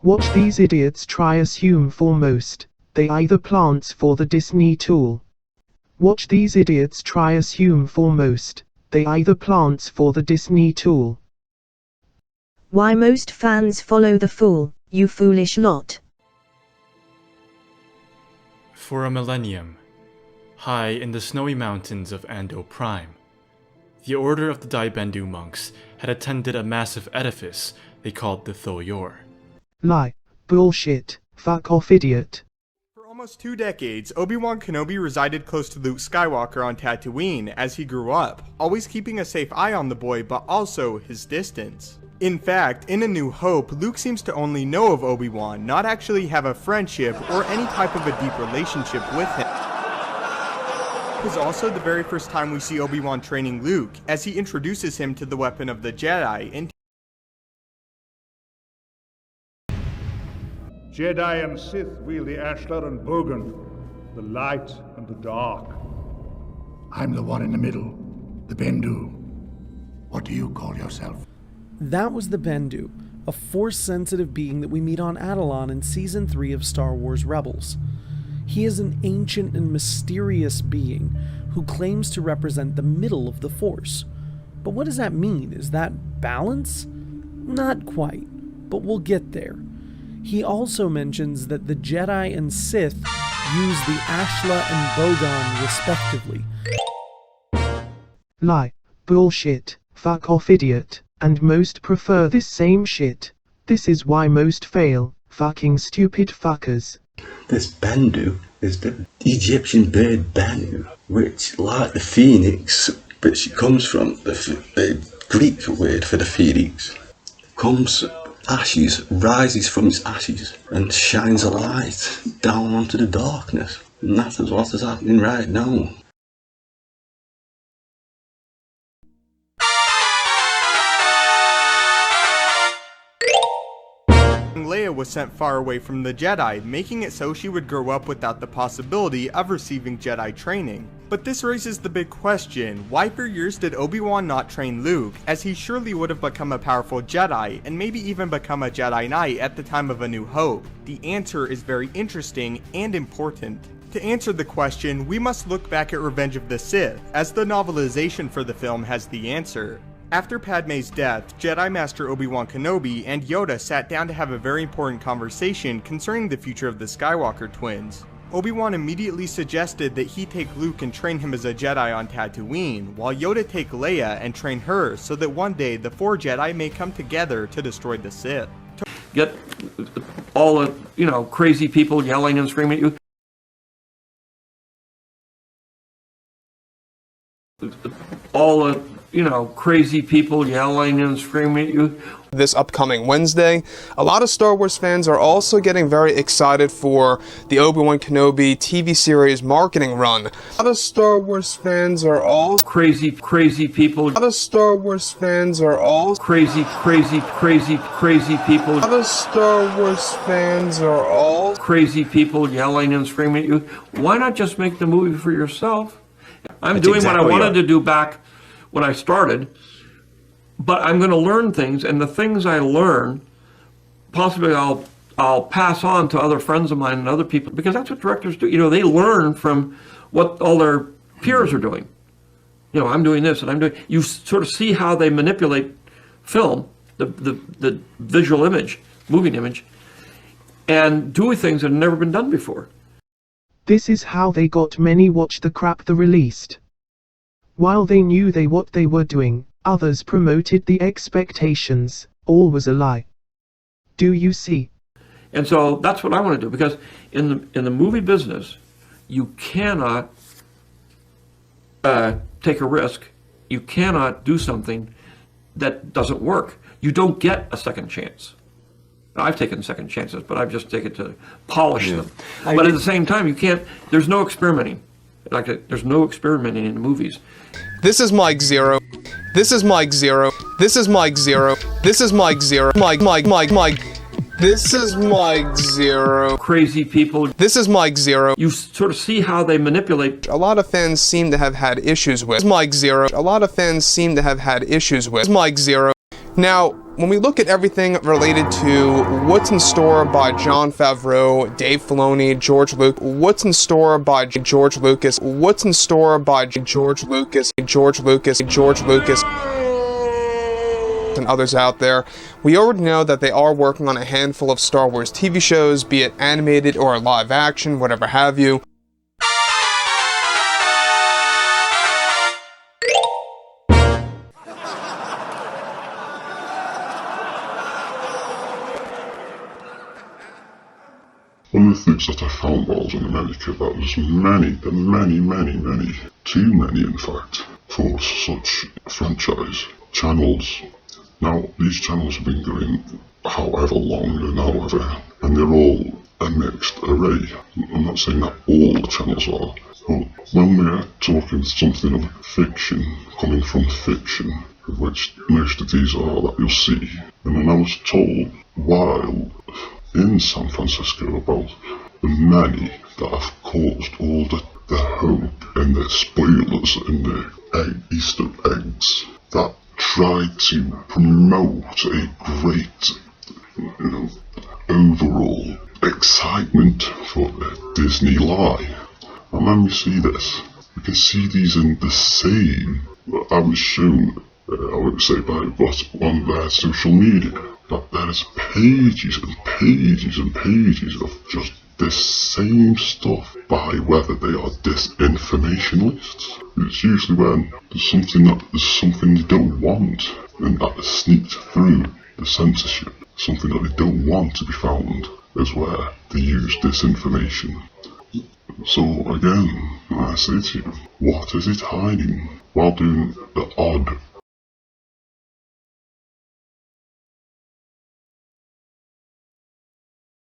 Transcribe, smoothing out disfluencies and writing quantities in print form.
Watch these idiots try assume foremost. They either plants for the Disney tool. Watch these idiots try assume foremost. They either plants for the Disney tool. Why most fans follow the fool, you foolish lot. For a millennium, high in the snowy mountains of Ando Prime, the Order of the Daibendu monks had attended a massive edifice they called the Thoyor. Lie. Bullshit. Fuck off, idiot. For almost 2 decades, Obi-Wan Kenobi resided close to Luke Skywalker on Tatooine as he grew up, always keeping a safe eye on the boy but also his distance. In fact, in A New Hope, Luke seems to only know of Obi-Wan, not actually have a friendship or any type of a deep relationship with him. It was also the very first time we see Obi-Wan training Luke, as he introduces him to the weapon of the Jedi in Jedi and Sith wield the Ashlar and Bogan, the light and the dark. I'm the one in the middle, the Bendu. What do you call yourself? That was the Bendu, a Force-sensitive being that we meet on Atollon in Season 3 of Star Wars Rebels. He is an ancient and mysterious being who claims to represent the middle of the Force. But what does that mean? Is that balance? Not quite, but we'll get there. He also mentions that the Jedi and Sith use the Ashla and Bogan respectively. Lie. Bullshit. Fuck off, idiot. And most prefer this same shit. This is why most fail. Fucking stupid fuckers. This Bendu is the Egyptian bird Benu, which, like the phoenix, but she comes from the Greek word for the phoenix, comes ashes, rises from its ashes, and shines a light down onto the darkness. And that is what is happening right now. Leia was sent far away from the Jedi, making it so she would grow up without the possibility of receiving Jedi training. But this raises the big question, why for years did Obi-Wan not train Luke, as he surely would have become a powerful Jedi, and maybe even become a Jedi Knight at the time of A New Hope? The answer is very interesting and important. To answer the question, we must look back at Revenge of the Sith, as the novelization for the film has the answer. After Padme's death, Jedi Master Obi-Wan Kenobi and Yoda sat down to have a very important conversation concerning the future of the Skywalker twins. Obi-Wan immediately suggested that he take Luke and train him as a Jedi on Tatooine, while Yoda take Leia and train her so that one day the 4 Jedi may come together to destroy the Sith. Get all the, crazy people yelling and screaming at you. All the crazy people yelling and screaming at you. This upcoming Wednesday, a lot of Star Wars fans are also getting very excited for the Obi-Wan Kenobi TV series marketing run. A lot of Star Wars fans are all crazy people. A lot of Star Wars fans are all crazy people. A lot of Star Wars fans are all crazy people yelling and screaming at you. Why not just make the movie for yourself? I'm doing what I wanted to do back when I started, but I'm going to learn things, and the things I learn, possibly I'll pass on to other friends of mine and other people, because that's what directors do. They learn from what all their peers are doing. I'm doing this, and I'm doing. You sort of see how they manipulate film, the visual image, moving image, and do things that have never been done before. This is how they got many watch the crap they released. While they knew what they were doing, others promoted the expectations. All was a lie. Do you see? And so that's what I want to do, because in the movie business, you cannot take a risk. You cannot do something that doesn't work. You don't get a second chance. I've taken second chances, but I've just taken to polish them. But at the same time, you can't. There's no experimenting. There's no experimenting in movies. This is Mike Zero. This is Mike Zero. This is Mike Zero. This is Mike Zero. Mike. This is Mike Zero. Crazy people. This is Mike Zero. You sort of see how they manipulate. A lot of fans seem to have had issues with Mike Zero. A lot of fans seem to have had issues with Mike Zero. Now, when we look at everything related to what's in store by Jon Favreau, Dave Filoni, George Lucas, what's in store by George Lucas, what's in store by George Lucas, and others out there, we already know that they are working on a handful of Star Wars TV shows, be it animated or live action, whatever have you. One of the things that I found while I was in America, that there's many, too many in fact, for such franchise channels. Now, these channels have been going however long and however, and they're all a mixed array. I'm not saying that all the channels are, but when we're talking something of fiction, coming from fiction, which most of these are that you'll see, and then I was told while in San Francisco about the many that have caused all the hope and the spoilers and the Easter eggs that tried to promote a great, overall excitement for the Disney lie. And when we see this, we can see these in the same, I was shown, I would say by what's on their social media, that there is pages and pages and pages of just this same stuff by whether they are disinformationalists. It's usually when there's something they don't want, and that is sneaked through the censorship, something that they don't want to be found, is where they use disinformation. So again, I say to you, what is it hiding? While doing the odd